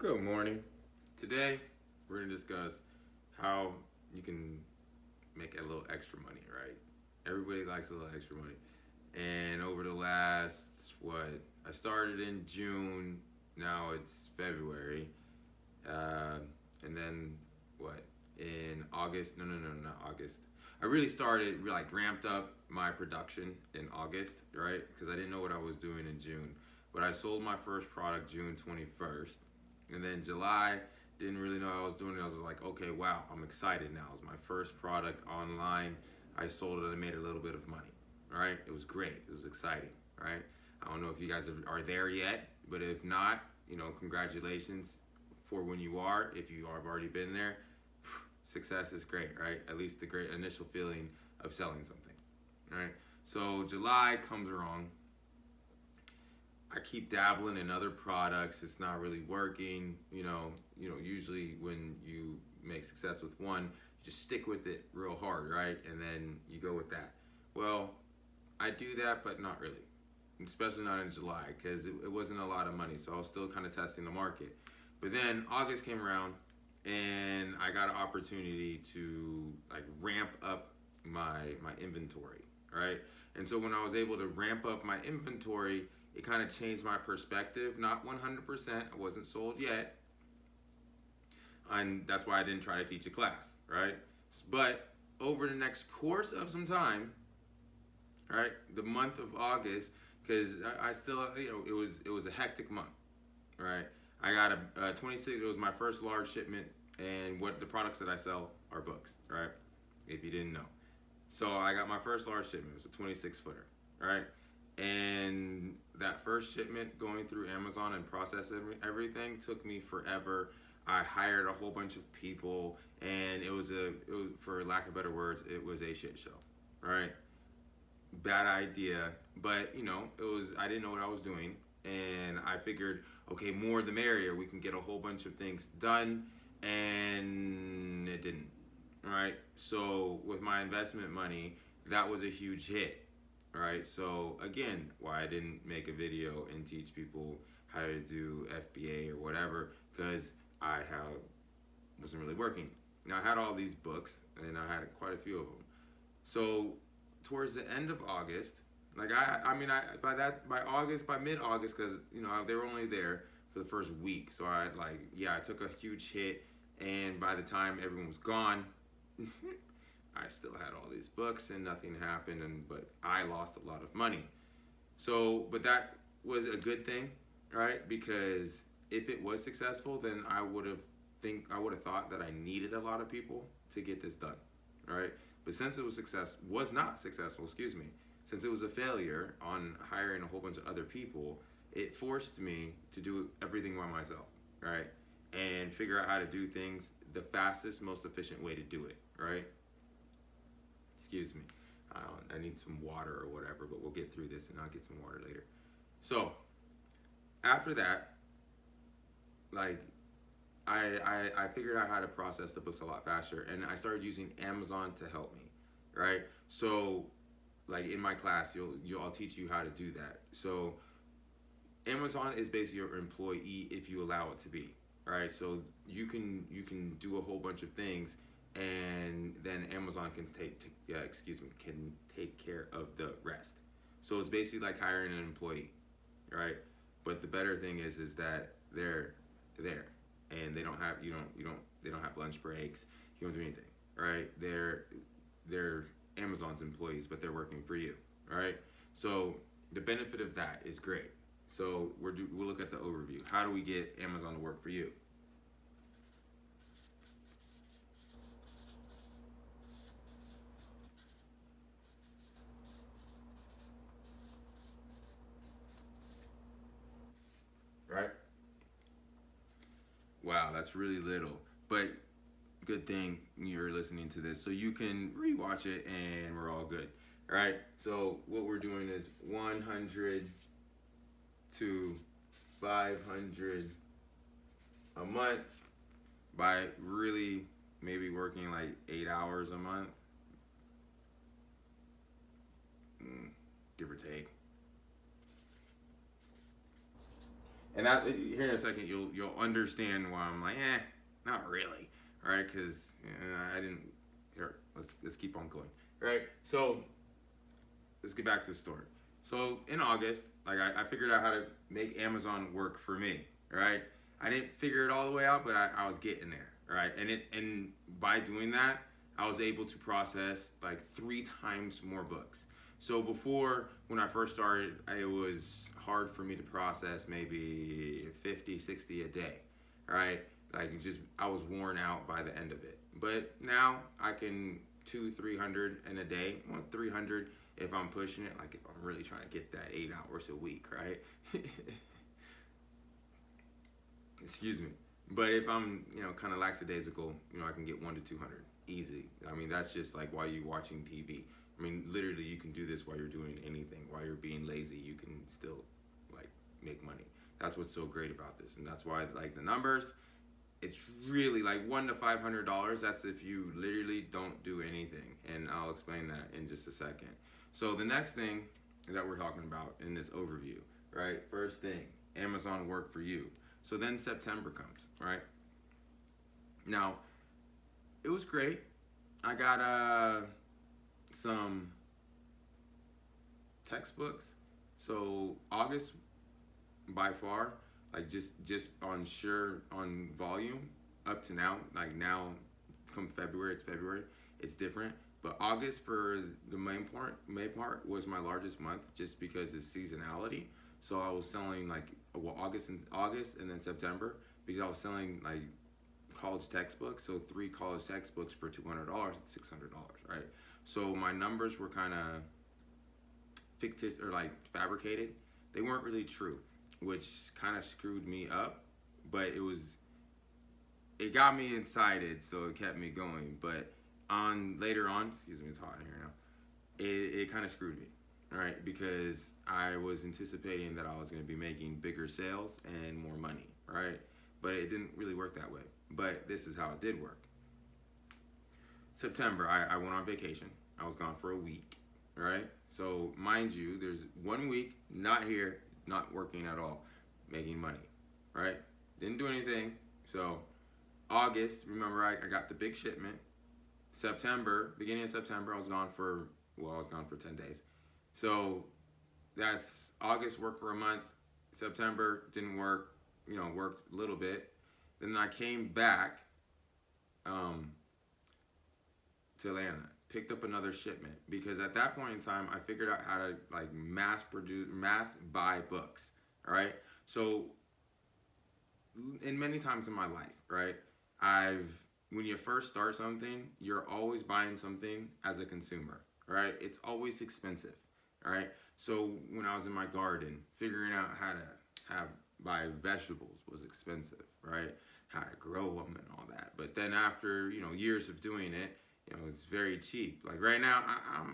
Good morning. Today, we're going to discuss how you can make a little extra money, right? Everybody likes a little extra money. And over the last, I started in June, now it's February. Uh, and then, in August? No, not August. I really started, ramped up my production in August, right? Because I didn't know what I was doing in June. But I sold my first product June 21st. And then July, didn't really know what I was doing. I was like, okay, wow, I'm excited now. It was my first product online. I sold it and I made a little bit of money, right? It was great. It was exciting, right? I don't know if you guys are there yet, but if not, congratulations for when you are. If you have already been there, success is great, right? At least the great initial feeling of selling something, right? So July comes along. I keep dabbling in other products. It's not really working. Usually when you make success with one, you just stick with it real hard, right? And then you go with that. Well, I do that, but not really, especially not in July because it wasn't a lot of money. So I was still kind of testing the market. But then August came around and I got an opportunity to ramp up my inventory, right? And so when I was able to ramp up my inventory, it kind of changed my perspective. Not 100%, I wasn't sold yet. And that's why I didn't try to teach a class, right? But over the next course of some time, right, the month of August, because I still, it was a hectic month, right? I got a 26, it was my first large shipment, and what the products that I sell are books, right? If you didn't know. So I got my first large shipment, it was a 26 footer, right? And that first shipment going through Amazon and processing everything took me forever. I hired a whole bunch of people, and it was for lack of better words, it was a shit show, right? Bad idea, but I didn't know what I was doing, and I figured, okay, more the merrier. We can get a whole bunch of things done, and it didn't, right? So with my investment money, that was a huge hit. Alright, so again, why I didn't make a video and teach people how to do FBA or whatever, because wasn't really working. Now I had all these books, and I had quite a few of them. So towards the end of August, by mid-August, because they were only there for the first week, so I took a huge hit, and by the time everyone was gone. I still had all these books and nothing happened, but I lost a lot of money. So, but that was a good thing, right? Because if it was successful, then I would have thought that I needed a lot of people to get this done, right? But since it was not successful, since it was a failure on hiring a whole bunch of other people, it forced me to do everything by myself, right? And figure out how to do things the fastest, most efficient way to do it, right? Excuse me, I need some water or whatever, but we'll get through this and I'll get some water later. So after that, I figured out how to process the books a lot faster, and I started using Amazon to help me, right? So in my class, I'll teach you how to do that. So Amazon is basically your employee if you allow it to be, right? So you can do a whole bunch of things, and then Amazon can take care of the rest. So it's basically like hiring an employee, right? But the better thing is that they're there, and they don't have lunch breaks. You don't do anything, right? They're Amazon's employees, but they're working for you, right? So the benefit of that is great. So we'll look at the overview. How do we get Amazon to work for you? Right? Wow, that's really little. But good thing you're listening to this, so you can rewatch it and we're all good. All right? So what we're doing is 100 to 500 a month by really maybe working 8 hours a month, give or take. And here in a second, you'll understand why I'm like, not really, all right? Because I didn't. Here, let's keep on going, right? So let's get back to the story. So in August, like I figured out how to make Amazon work for me, right? I didn't figure it all the way out, but I was getting there, right? And by doing that, I was able to process like 3 times more books. So before, when I first started, it was hard for me to process maybe 50, 60 a day, right? Like just, I was worn out by the end of it. But now I can 200-300 in a day, 300 if I'm pushing it, like if I'm really trying to get that 8 hours a week, right? Excuse me. But if I'm, kind of lackadaisical, I can get 100 to 200 easy. I mean, that's just like while you're watching TV. I mean, literally, you can do this while you're doing anything. While you're being lazy, you can still like make money. That's what's so great about this, and that's why like the numbers. It's really like $100 to $500. That's if you literally don't do anything, and I'll explain that in just a second. So the next thing that we're talking about in this overview, right? First thing, Amazon work for you. So then September comes, right? Now, it was great. I got some textbooks. So August, by far, like just on volume up to now, like now, come February, it's different. But August for the May part was my largest month just because it's seasonality. So I was selling like August and then September because I was selling like college textbooks. So 3 college textbooks for $200, it's $600, right? So my numbers were kind of fictitious or like fabricated. They weren't really true, which kind of screwed me up. But it got me excited, so it kept me going. But later on, excuse me, it's hot in here now. It kind of screwed me, all right, because I was anticipating that I was going to be making bigger sales and more money, right? But it didn't really work that way. But this is how it did work. September, I went on vacation. I was gone for a week, right? So mind you, there's 1 week not here, not working at all, making money, right? Didn't do anything. So August, remember I got the big shipment. September, beginning of September, I was gone for 10 days. So that's August, worked for a month. September, didn't work, worked a little bit. Then I came back to Atlanta, picked up another shipment because at that point in time, I figured out how to like mass buy books, all right? So in many times in my life, right, when you first start something, you're always buying something as a consumer, right? It's always expensive, all right? So when I was in my garden, figuring out how to buy vegetables was expensive, right? How to grow them and all that. But then after, years of doing it, it's very cheap. Like right now,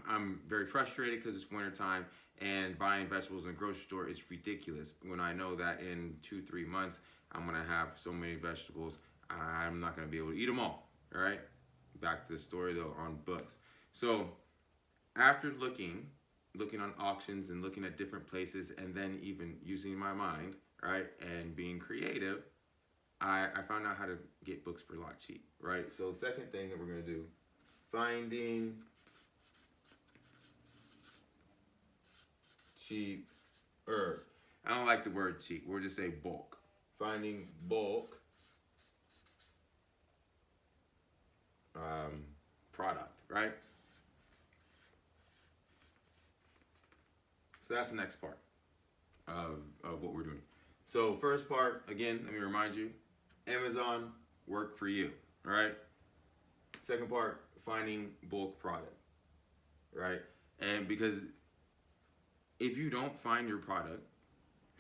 I'm very frustrated because it's wintertime and buying vegetables in a grocery store is ridiculous when I know that in 2-3 months, I'm going to have so many vegetables, I'm not going to be able to eat them all, all right? Back to the story though on books. So after looking on auctions and looking at different places and then even using my mind, right, and being creative, I found out how to get books for a lot cheap, right? So the second thing that we're going to do, finding cheap, I don't like the word cheap, we'll just say bulk. Finding bulk product, right? So that's the next part of what we're doing. So first part, again, let me remind you, Amazon work for you, all right? Second part, finding bulk product, right? And because if you don't find your product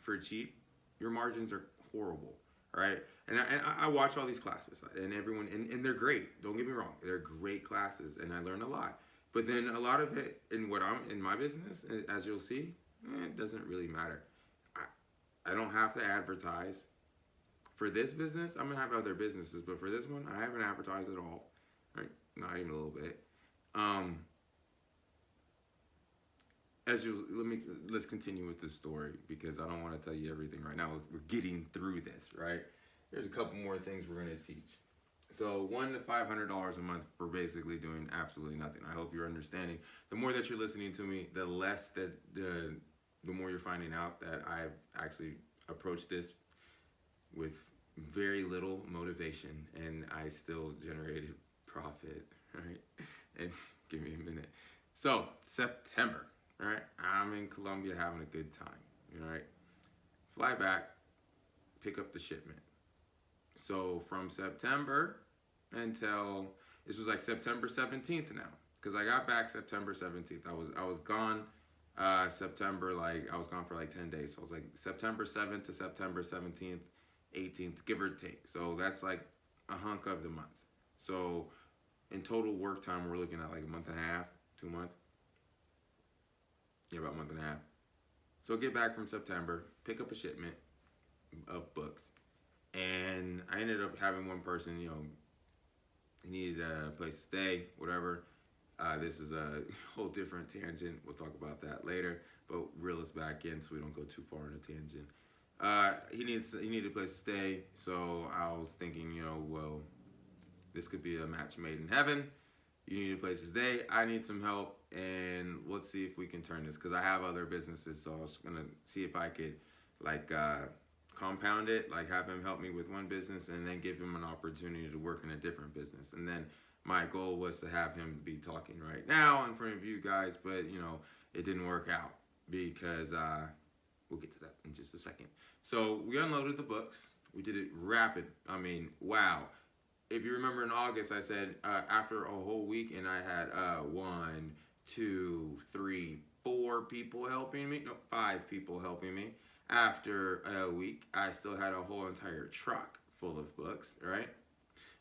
for cheap, your margins are horrible, right? And I watch all these classes, and everyone, and they're great. Don't get me wrong, they're great classes, and I learn a lot. But then a lot of it in my business, as you'll see, it doesn't really matter. I don't have to advertise. For this business, I'm gonna have other businesses, but for this one, I haven't advertised at all, right? Not even a little bit. let's continue with this story because I don't want to tell you everything right now. We're getting through this, right? There's a couple more things we're gonna teach. So $100 to $500 a month for basically doing absolutely nothing. I hope you're understanding. The more that you're listening to me, the less that the more you're finding out that I've actually approached this with very little motivation, and I still generated profit, right? And give me a minute. So September, all right? I'm in Colombia having a good time, all right? Fly back, pick up the shipment. So from September until this was like September 17th now, because I got back September 17th. I was gone September, like I was gone for like 10 days. So it was like September 7th to September 17th, 18th, give or take. So that's like a hunk of the month. So in total work time, we're looking at like a month and a half, 2 months. Yeah, about a month and a half. So get back from September, pick up a shipment of books. And I ended up having one person, you know, he needed a place to stay, whatever. This is a whole different tangent. We'll talk about that later. But reel us back in so we don't go too far in a tangent. He needed a place to stay. So I was thinking, you know, well, this could be a match made in heaven. You need a place to stay. I need some help. And let's see if we can turn this. Because I have other businesses. So I was going to see if I could, like, compound it, like have him help me with one business and then give him an opportunity to work in a different business. And then my goal was to have him be talking right now in front of you guys, but you know, it didn't work out because we'll get to that in just a second. So we unloaded the books. We did it rapid. I mean, wow. If you remember in August, I said after a whole week and I had 1, 2, 3, 4 people helping me. No, 5 people helping me. After a week, I still had a whole entire truck full of books, right?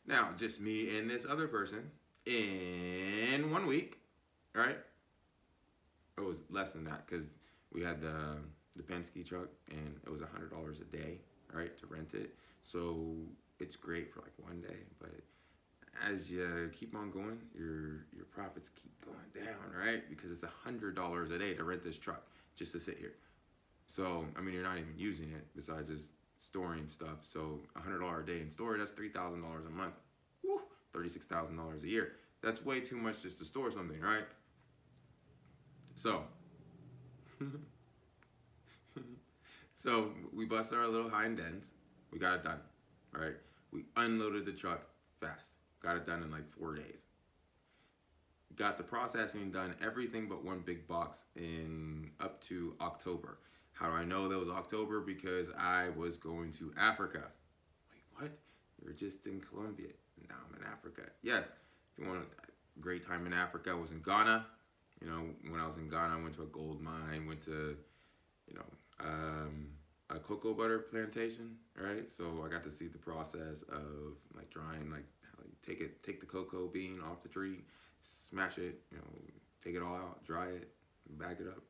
Now, just me and this other person in 1 week, right? It was less than that because we had the Penske truck and it was $100 a day, right, to rent it. So it's great for like one day, but as you keep on going, your profits keep going down, right? Because it's $100 a day to rent this truck just to sit here. So, I mean, you're not even using it besides just storing stuff. So, $100 a day in storage, that's $3,000 a month. Woo, $36,000 a year. That's way too much just to store something, right? So, so we busted our little hind ends. We got it done, right? We unloaded the truck fast. Got it done in like 4 days. Got the processing done, everything but one big box in up to October. How do I know that was October? Because I was going to Africa. Wait, what? You were just in Colombia. Now I'm in Africa. Yes, if you want a great time in Africa, I was in Ghana. You know, when I was in Ghana, I went to a gold mine, went to, you know, a cocoa butter plantation, right? So I got to see the process of like drying, like how you take the cocoa bean off the tree, smash it, you know, take it all out, dry it, bag it up,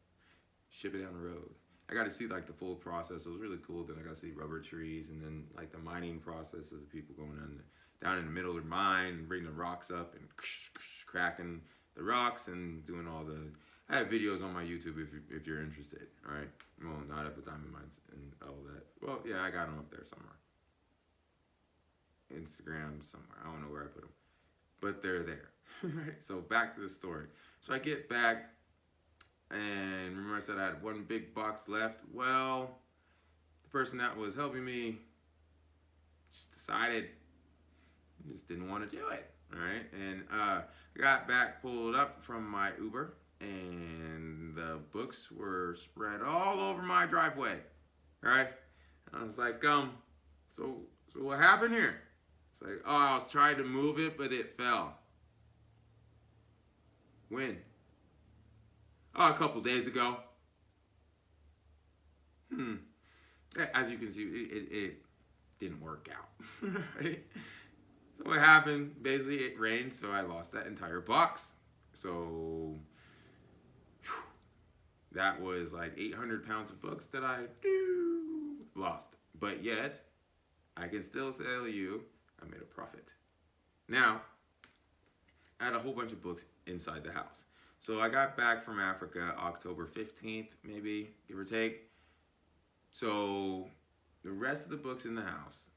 ship it down the road. I got to see like the full process. It was really cool. Then I got to see rubber trees and then like the mining process of the people going down in the middle of the mine and bringing the rocks up and cracking the rocks and doing all the. I have videos on my YouTube if you're interested. All right. Well, not at the diamond mines and all that. Well, yeah, I got them up there somewhere. Instagram somewhere. I don't know where I put them, but they're there. Right. So back to the story. So I get back. And remember I said I had one big box left? Well, the person that was helping me just decided he just didn't want to do it, all right? And I got back, pulled up from my Uber, and the books were spread all over my driveway, all right? And I was like, so what happened here? It's like, oh, I was trying to move it, but it fell. When? Oh, a couple days ago. As you can see, it didn't work out. Right? So what happened? Basically, it rained, so I lost that entire box. So that was like 800 pounds of books that I lost. But yet, I can still tell you I made a profit. Now, I had a whole bunch of books inside the house. So I got back from Africa October 15th, maybe, give or take. So the rest of the books in the house,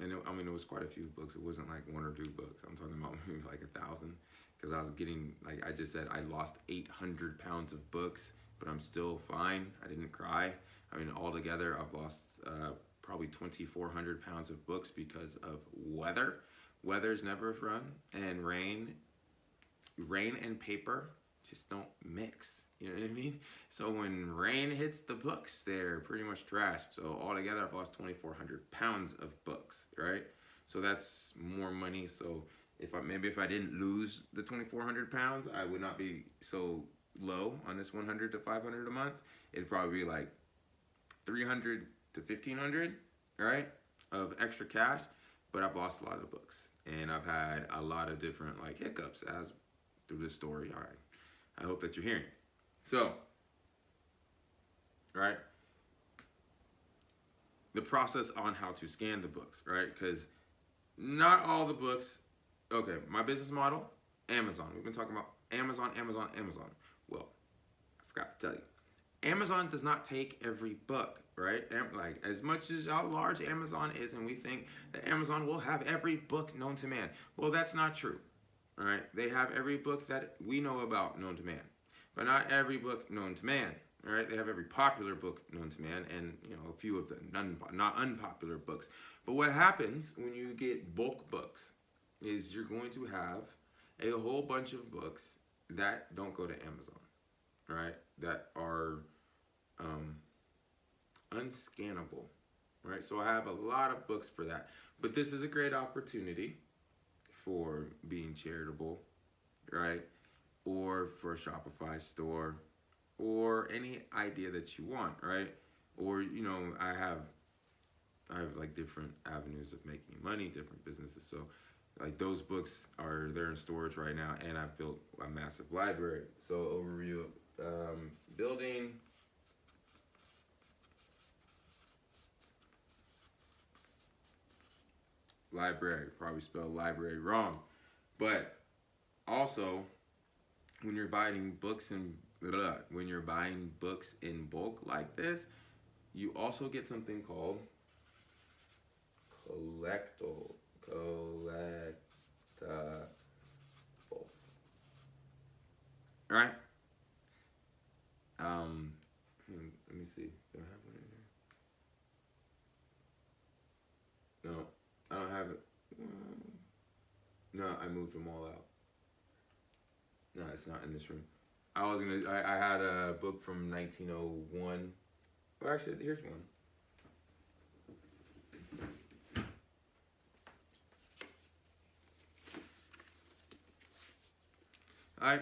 and it was quite a few books. It wasn't like one or two books. I'm talking about maybe like 1,000, because I was getting, like I just said, I lost 800 pounds of books, but I'm still fine. I didn't cry. I mean, altogether, I've lost probably 2,400 pounds of books because of weather. Weather's never fun, and rain and paper just don't mix. You know what I mean? So when rain hits the books, they're pretty much trash. So altogether, I've lost 2,400 pounds of books, right? So that's more money. So if I didn't lose the 2,400 pounds, I would not be so low on this 100 to 500 a month. It'd probably be like 300 to 1,500, right, of extra cash. But I've lost a lot of books, and I've had a lot of different like hiccups as through this story. All right, I hope that you're hearing. So, right, the process on how to scan the books, right? Because not all the books. Okay, my business model, Amazon. We've been talking about Amazon. Well, I forgot to tell you, Amazon does not take every book, right? Like, as much as how large Amazon is, and we think that Amazon will have every book known to man. Well, that's not true, all right? They have every book that we know about known to man, but not every book known to man, all right? They have every popular book known to man, and a few of the not unpopular books. But what happens when you get bulk books is you're going to have a whole bunch of books that don't go to Amazon, right? That are unscannable, right? So I have a lot of books for that. But this is a great opportunity for being charitable, right? Or for a Shopify store, or any idea that you want, right? Or I have like different avenues of making money, different businesses. So like those books they're in storage right now, and I've built a massive library. So overview, building library. Probably spelled library wrong, but also when you're buying books in bulk like this, you also get something called collectibles. Right? Let me see. Do I have one in there? No, I don't have it. No, I moved them all out. No, it's not in this room. I had a book from 1901. Well, actually, here's one. I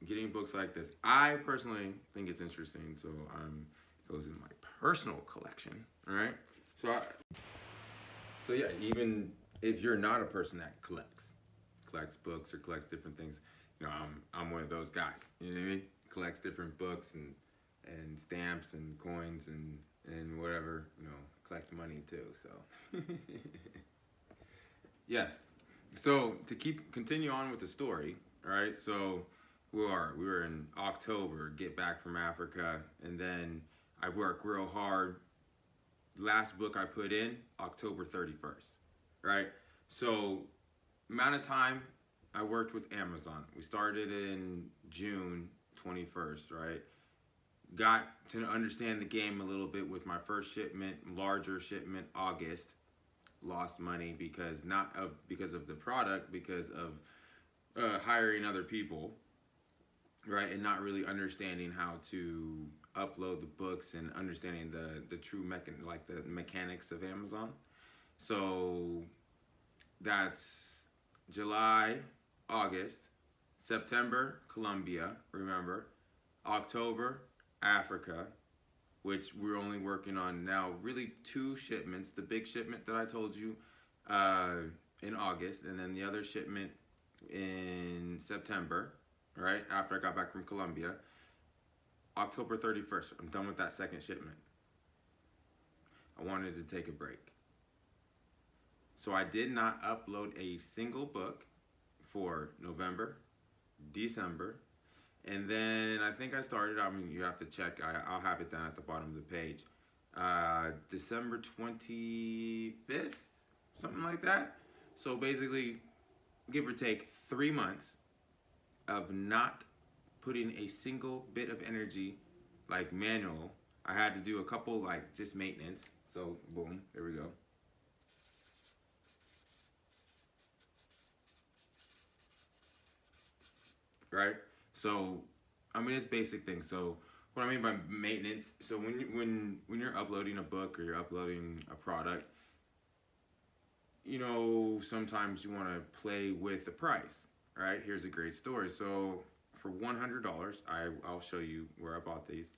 getting books like this. I personally think it's interesting, so it goes in my personal collection. All right. So yeah, even if you're not a person that collects books or collects different things, I'm one of those guys. You know what I mean? Collects different books and stamps and coins and whatever. Collect money too. So yes. So to continue on with the story. All right, so we were in October, get back from Africa, and then I worked real hard. Last book I put in, October 31st, right? So amount of time I worked with Amazon. We started in June 21st, right? Got to understand the game a little bit with my first shipment, larger shipment, August. Lost money because of the product, because of hiring other people, right, and not really understanding how to upload the books and understanding the true the mechanics of Amazon. So that's July, August, September, Colombia, remember, October, Africa, which we're only working on now really 2 shipments. The big shipment that I told you in August, and then the other shipment in September, right, after I got back from Colombia. October 31st, I'm done with that second shipment. I wanted to take a break. So I did not upload a single book for November, December, And then I think I started, I mean, you have to check, I'll have it down at the bottom of the page. December 25th, something like that. So basically, give or take 3 months of not putting a single bit of energy, like manual. I had to do a couple, like just maintenance. So boom, there we go. Right? So, I mean, it's basic things. So, what I mean by maintenance, so when you're uploading a book or you're uploading a product, sometimes you want to play with the price, right? Here's a great story. So, for $100, I'll show you where I bought these.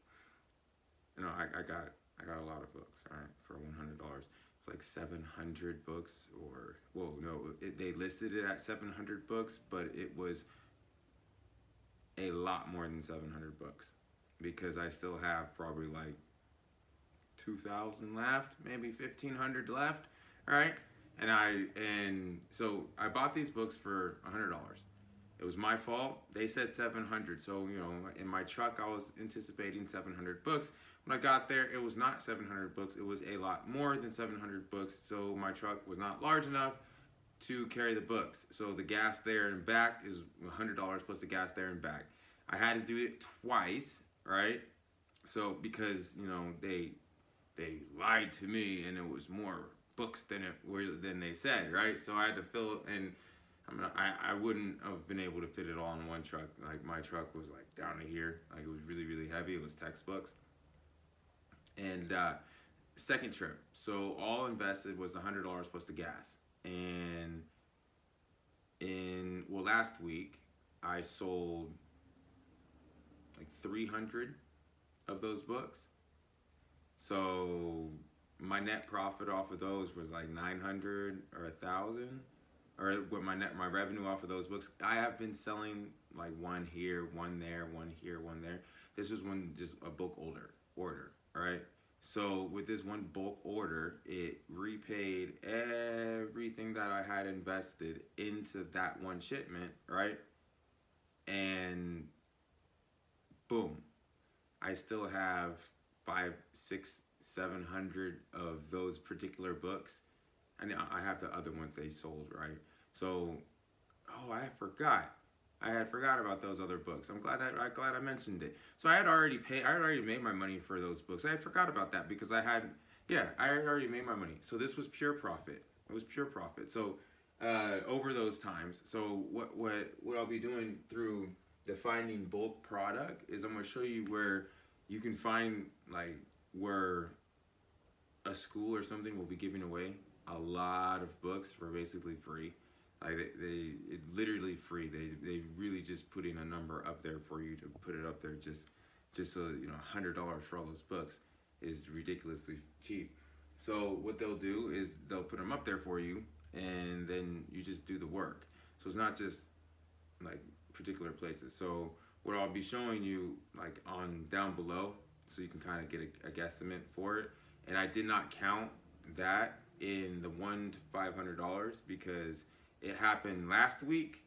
I got a lot of books, all right, for $100. It's like 700 books, or whoa, no, they listed it at 700 books, but it was a lot more than 700 books because I still have probably like 2,000 left, maybe 1,500 left, right? And so I bought these books for $100. It was my fault. They said 700. So, in my truck, I was anticipating 700 books. When I got there, it was not 700 books. It was a lot more than 700 books. So my truck was not large enough to carry the books. So the gas there and back is $100 plus the gas there and back. I had to do it twice, right? So because they lied to me and it was more books than they said, right? So I had to fill it, and I wouldn't have been able to fit it all in one truck. Like my truck was like down to here, like it was really really heavy. It was textbooks. And second trip, so all invested was $100 plus the gas. And last week I sold like 300 of those books. So my net profit off of those was like 900 or 1,000, or what my revenue off of those books. I have been selling like one here, one there, one here, one there. This was just a bulk order, right? So with this one bulk order, it repaid everything that I had invested into that one shipment, right? And boom, I still have 5, 6, 700 of those particular books. And I have the other ones they sold, right? So, I had forgot about those other books. I'm glad I mentioned it. So I had already made my money for those books. I had forgot about that because I had already made my money. So this was pure profit. It was pure profit. So over those times. So what I'll be doing through defining bulk product is I'm going to show you where you can find, like, where a school or something will be giving away a lot of books for basically free. Like it literally free. They really just putting a number up there for you to put it up there just so $100 for all those books is ridiculously cheap. So what they'll do is they'll put them up there for you, and then you just do the work. So it's not just like particular places. So what I'll be showing you, like, on down below, so you can kind of get a guesstimate for it. And I did not count that in the $100 to $500 because it happened last week,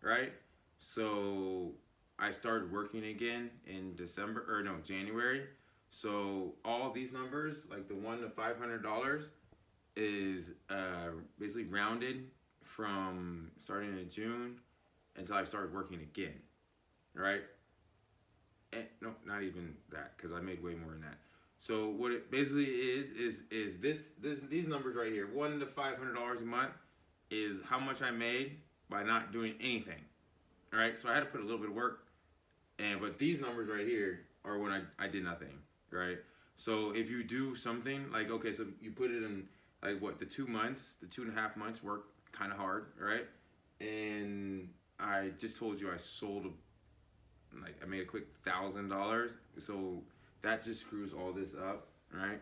right? So I started working again in January. So all these numbers, like the $100 to $500, is basically rounded from starting in June until I started working again, right? And no, not even that, because I made way more than that. So what it basically is these numbers right here, $100 to $500 a month, is how much I made by not doing anything. All right, so I had to put a little bit of work, but these numbers right here are when I did nothing, right? So if you do something like, okay, so you put it in like the 2 months, the 2.5 months work kind of hard, right? And I just told you I sold I made a quick $1,000, so that just screws all this up, right?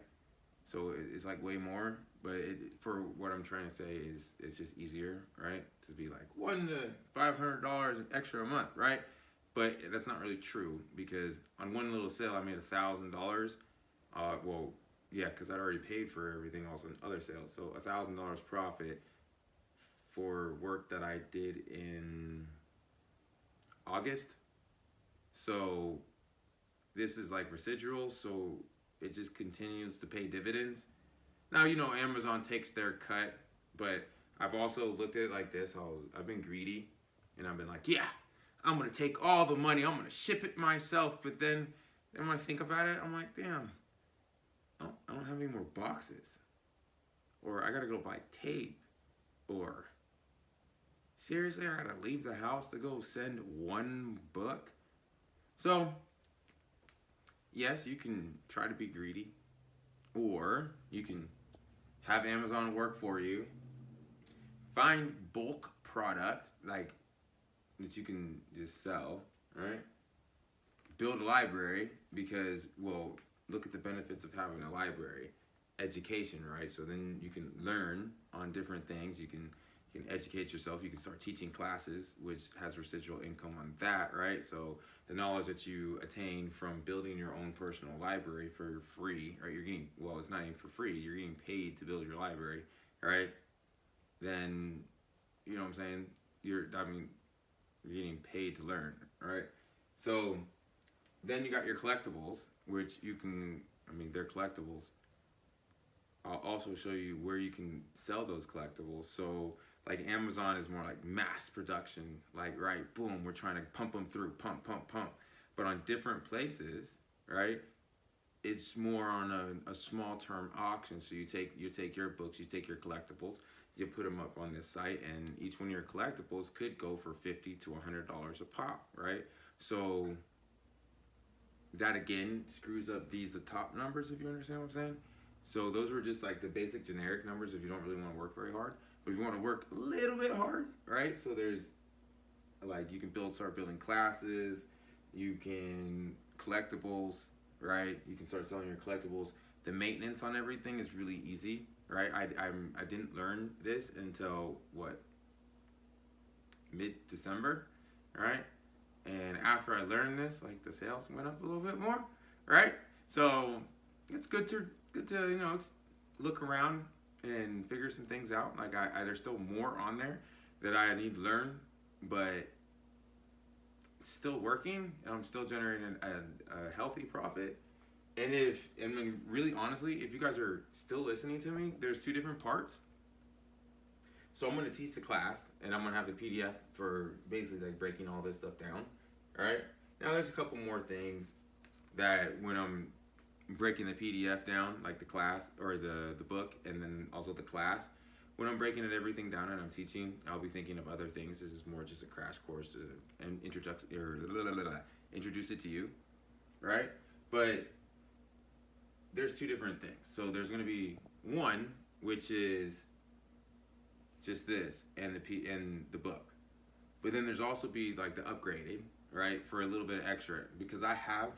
So it's like way more, but for what I'm trying to say is it's just easier, right? To be like $100 to $500 extra a month, right? But that's not really true because on one little sale I made $1,000. Well, yeah, because I'd already paid for everything else on other sales, so $1,000 profit for work that I did in August. So this is like residual, so it just continues to pay dividends. Now, Amazon takes their cut, but I've also looked at it like this. I've been greedy, and I've been like, yeah, I'm gonna take all the money, I'm gonna ship it myself. But then when I think about it, I'm like, damn, I don't have any more boxes, or I gotta go buy tape, or seriously, I gotta leave the house to go send one book. So yes, you can try to be greedy, or you can have Amazon work for you. Find bulk product like that you can just sell, right? Build a library because, well, look at the benefits of having a library. Education, right? So then you can learn on different things. You can educate yourself. You can start teaching classes, which has residual income on that, right? So the knowledge that you attain from building your own personal library for free, right? It's not even for free. You're getting paid to build your library, right? Then, you know what I'm saying? You're getting paid to learn, right? So then you got your collectibles, which they're collectibles. I'll also show you where you can sell those collectibles. So like Amazon is more like mass production, like, right, boom, we're trying to pump them through, pump. But on different places, right, it's more on a small term auction. So you take your books, you take your collectibles, you put them up on this site, and each one of your collectibles could go for $50 to $100 a pop, right? So that again screws up the top numbers, if you understand what I'm saying. So those were just like the basic generic numbers if you don't really want to work very hard. But if you want to work a little bit hard, right? So there's like you can start building classes, you can collectibles, right? You can start selling your collectibles. The maintenance on everything is really easy, right? I didn't learn this until mid-December, right? And after I learned this, like the sales went up a little bit more, right? So it's good to look around and figure some things out. Like there's still more on there that I need to learn, but it's still working, and I'm still generating a healthy profit. And really honestly, if you guys are still listening to me, there's two different parts. So I'm going to teach the class, and I'm going to have the PDF for basically like breaking all this stuff down. All right. Now there's a couple more things that when I'm breaking the PDF down, like the class or the book, and then also the class, when I'm breaking everything down and I'm teaching, I'll be thinking of other things. This is more just a crash course and introduce it to you, right? But there's two different things. So there's going to be one, which is just this and the book. But then there's also be like the upgraded, right, for a little bit extra, because I have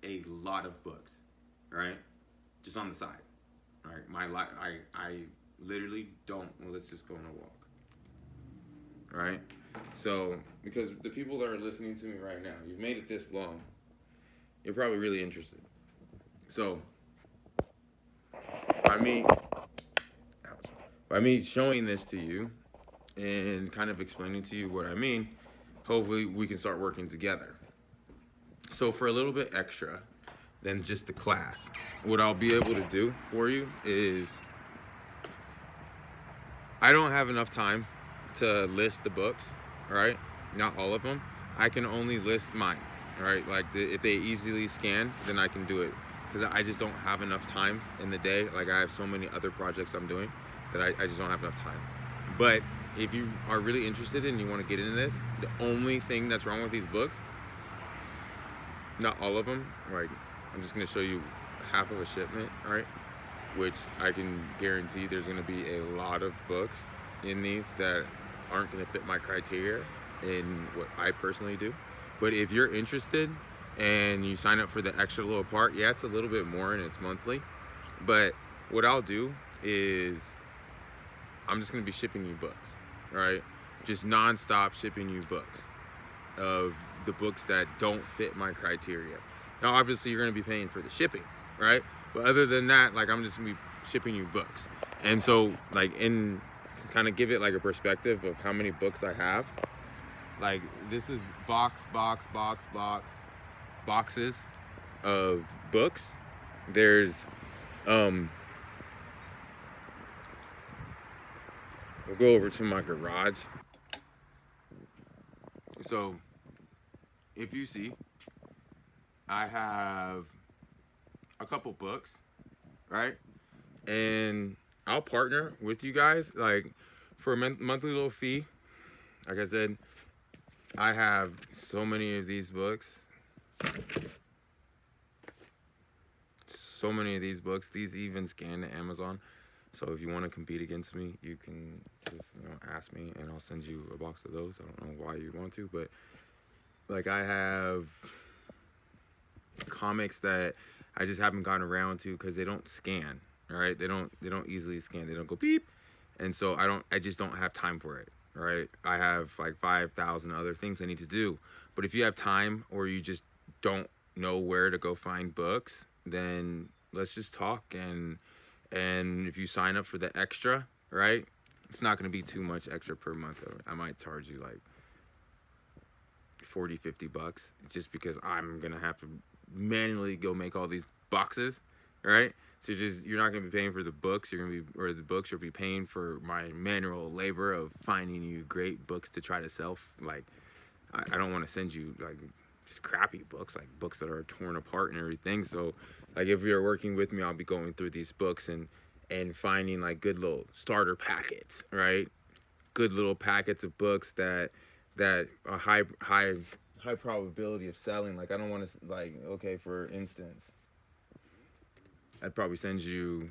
a lot of books, right, just on the side. All right, I literally don't. Well, let's just go on a walk. All right, so because the people that are listening to me right now, you've made it this long, you're probably really interested. So by me showing this to you and kind of explaining to you what I mean, hopefully we can start working together. So for a little bit extra than just the class, what I'll be able to do for you is, I don't have enough time to list the books, right? Not all of them. I can only list mine, right? Like if they easily scan, then I can do it, because I just don't have enough time in the day. Like I have so many other projects I'm doing that I just don't have enough time. But if you are really interested and you want to get into this, the only thing that's wrong with these books, not all of them, right? I'm just going to show you half of a shipment, right? Which I can guarantee there's going to be a lot of books in these that aren't going to fit my criteria in what I personally do. But if you're interested and you sign up for the extra little part, yeah, it's a little bit more and it's monthly. But what I'll do is I'm just going to be shipping you books, right? Just nonstop shipping you books of the books that don't fit my criteria. Now, obviously, you're going to be paying for the shipping, right? But other than that, like, I'm just going to be shipping you books. And so, like, to kind of give it, like, a perspective of how many books I have, like, this is box, boxes of books. There's we'll go over to my garage. So if you see, I have a couple books, right? And I'll partner with you guys, like, for a monthly little fee. Like I said, I have so many of these books. So many of these books. These even scan to Amazon. So if you want to compete against me, you can just, ask me, and I'll send you a box of those. I don't know why you'd want to, but like, I have comics that I just haven't gotten around to because they don't scan. Right? They don't easily scan. They don't go beep, and so I just don't have time for it. Right? I have like 5,000 other things I need to do. But if you have time, or you just don't know where to go find books, then let's just talk. And if you sign up for the extra, right, it's not going to be too much extra per month. I might charge you like 40, $50, just because I'm going to have to manually go make all these boxes, right? So you're not going to be paying for the books. The books you'll be paying for my manual labor of finding you great books to try to sell. Like, I don't want to send you like just crappy books, like books that are torn apart and everything. So like, if you're working with me, I'll be going through these books and finding like good little starter packets, right? Good little packets of books that a high probability of selling. Like, I don't want to, like, okay, for instance, I'd probably send you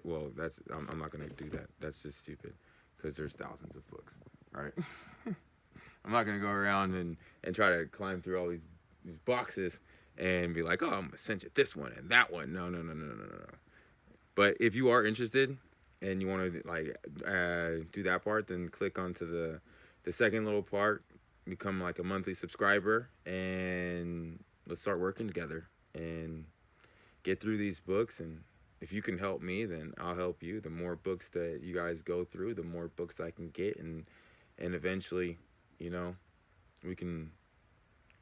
well, that's I'm not gonna do that. That's just stupid, because there's thousands of books. All right. I'm not gonna go around and try to climb through all these boxes and be like, oh, I'm gonna send you this one and that one. No. But if you are interested and you want to like do that part, then click onto the second little part, become like a monthly subscriber, and let's start working together and get through these books. And if you can help me, then I'll help you. The more books that you guys go through, the more books I can get, and eventually, we can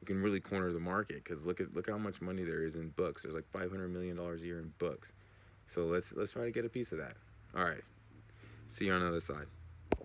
really corner the market. Because look how much money there is in books. There's like $500 million a year in books. So let's try to get a piece of that. All right. See you on the other side.